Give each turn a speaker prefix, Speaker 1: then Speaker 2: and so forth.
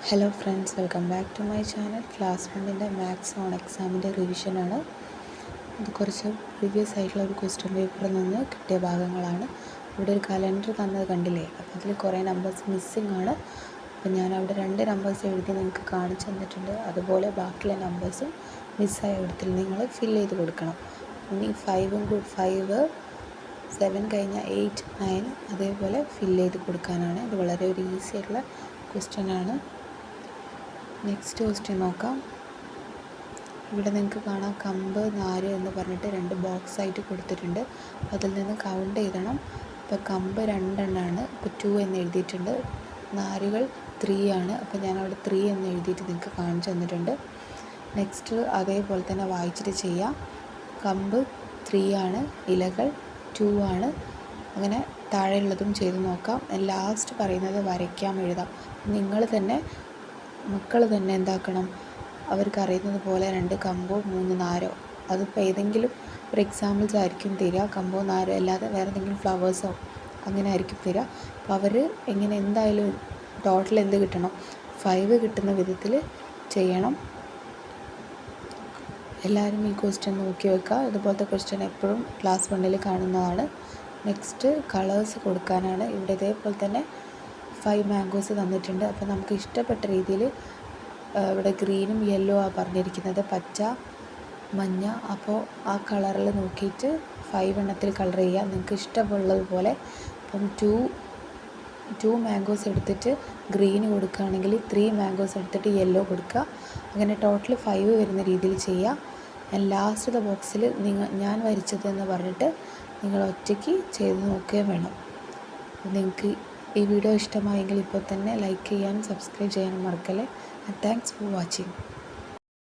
Speaker 1: Hello friends, welcome back to my channel. Class 1 maths ഓൺ എക്സാമിൻ്റെ റിവിഷനാണ്. ഇത് കുറച്ച് പ്രീവിയസ് ആയിട്ടുള്ള ഒരു ക്വസ്റ്റ്യൻ പേപ്പറിൽ നിന്ന് കിട്ടിയ ഭാഗങ്ങളാണ്. ഇവിടെ ഒരു കലണ്ടർ തന്നത് കണ്ടില്ലേ? അപ്പോൾ അതിൽ കുറേ നമ്പേഴ്സ് മിസ്സിംഗ് ആണ്. അപ്പോൾ ഞാൻ അവിടെ 2 നമ്പേഴ്സ് എഴുതി നിങ്ങൾക്ക് കാണിച്ചു തന്നിട്ടുണ്ട്. അതുപോലെ ബാക്കിയുള്ള നമ്പേഴ്സും മിസ്സായ ഇടത്തിൽ നിങ്ങൾ ഫില്ല് ചെയ്ത് കൊടുക്കണം. ഇനി 5 7 കഴിഞ്ഞാൽ 8 9 അതേപോലെ ഫില്ല് ചെയ്ത് കൊടുക്കാനാണ്. ഇത് വളരെ ഒരു ഈസി ആയിട്ടുള്ള ക്വസ്റ്റ്യനാണ്. നെക്സ്റ്റ് ക്വസ്റ്റ്യൻ നോക്കാം. ഇവിടെ നിങ്ങൾക്ക് കാണാം കമ്പ് 4 എന്ന് പറഞ്ഞിട്ട് 2 ബോക്സ് ആയിട്ട് കൊടുത്തിട്ടുണ്ട്. അതിൽ നിന്ന് കൗണ്ട് ചെയ്തണം. ഇപ്പോൾ കമ്പ് 2 എണ്ണമാണ്. ഇപ്പോൾ 2 എന്ന് എഴുതിയിട്ടുണ്ട്. നാരുകൾ 3 ആണ്. അപ്പോൾ ഞാൻ അവിടെ 3 എന്ന് എഴുതിയിട്ട് നിങ്ങൾക്ക് കാണിച്ചു തന്നിട്ടുണ്ട്. നെക്സ്റ്റ് അതേപോലെ തന്നെ വായിച്ചിട്ട് ചെയ്യാം. കമ്പ് 3 ആണ്, ഇലകൾ 2 ആണ്. അങ്ങനെ താഴെയുള്ളതും ചെയ്ത് നോക്കാം. ലാസ്റ്റ് പറയുന്നത് വരയ്ക്കാം, എഴുതാം. മക്കൾ തന്നെ എന്താക്കണം, അവർക്ക് അറിയുന്നത് പോലെ 2 കമ്പോ 3 നാരോ, അതിപ്പോൾ ഏതെങ്കിലും ഒരു എക്സാമ്പിൾസ് ആയിരിക്കും തരിക. കമ്പോ നാരോ അല്ലാതെ വേറെ എന്തെങ്കിലും ഫ്ലവേഴ്സോ അങ്ങനെ ആയിരിക്കും തരിക. അപ്പോൾ അവർ എങ്ങനെ എന്തായാലും ടോട്ടൽ എന്ത് കിട്ടണം, 5 കിട്ടുന്ന വിധത്തിൽ ചെയ്യണം. എല്ലാവരും ഈ ക്വസ്റ്റ്യൻ നോക്കി വെക്കുക. ഇതുപോലത്തെ ക്വസ്റ്റ്യൻ എപ്പോഴും ക്ലാസ് 1 കാണുന്നതാണ്. നെക്സ്റ്റ് കളേഴ്സ് കൊടുക്കാനാണ്. ഇവിടെ ഇതേപോലെ തന്നെ 5 മാംഗോസ് തന്നിട്ടുണ്ട്. അപ്പോൾ നമുക്ക് ഇഷ്ടപ്പെട്ട രീതിയിൽ ഇവിടെ ഗ്രീനും യെല്ലോ ആണ് പറഞ്ഞിരിക്കുന്നത്, പച്ച മഞ്ഞ. അപ്പോൾ ആ കളറിൽ നോക്കിയിട്ട് 5 എണ്ണത്തിൽ കളർ ചെയ്യുക നിങ്ങൾക്ക് ഇഷ്ടമുള്ളതുപോലെ. അപ്പം 2 മാംഗോസ് എടുത്തിട്ട് ഗ്രീന് കൊടുക്കുകയാണെങ്കിൽ 3 മാംഗോസ് എടുത്തിട്ട് യെല്ലോ കൊടുക്കുക. അങ്ങനെ ടോട്ടൽ 5 വരുന്ന രീതിയിൽ ചെയ്യുക. ലാസ്റ്റ് ബോക്സിൽ ഞാൻ വരച്ചതെന്ന് പറഞ്ഞിട്ട് നിങ്ങൾ ഒറ്റയ്ക്ക് ചെയ്ത് നോക്കുകയും വേണം. നിങ്ങൾക്ക് ഈ വീഡിയോ ഇഷ്ടമായെങ്കിൽ ഇപ്പോൾ തന്നെ ലൈക്ക് ചെയ്യാനും സബ്സ്ക്രൈബ് ചെയ്യാനും മറക്കല്ലേ. Thanks for watching.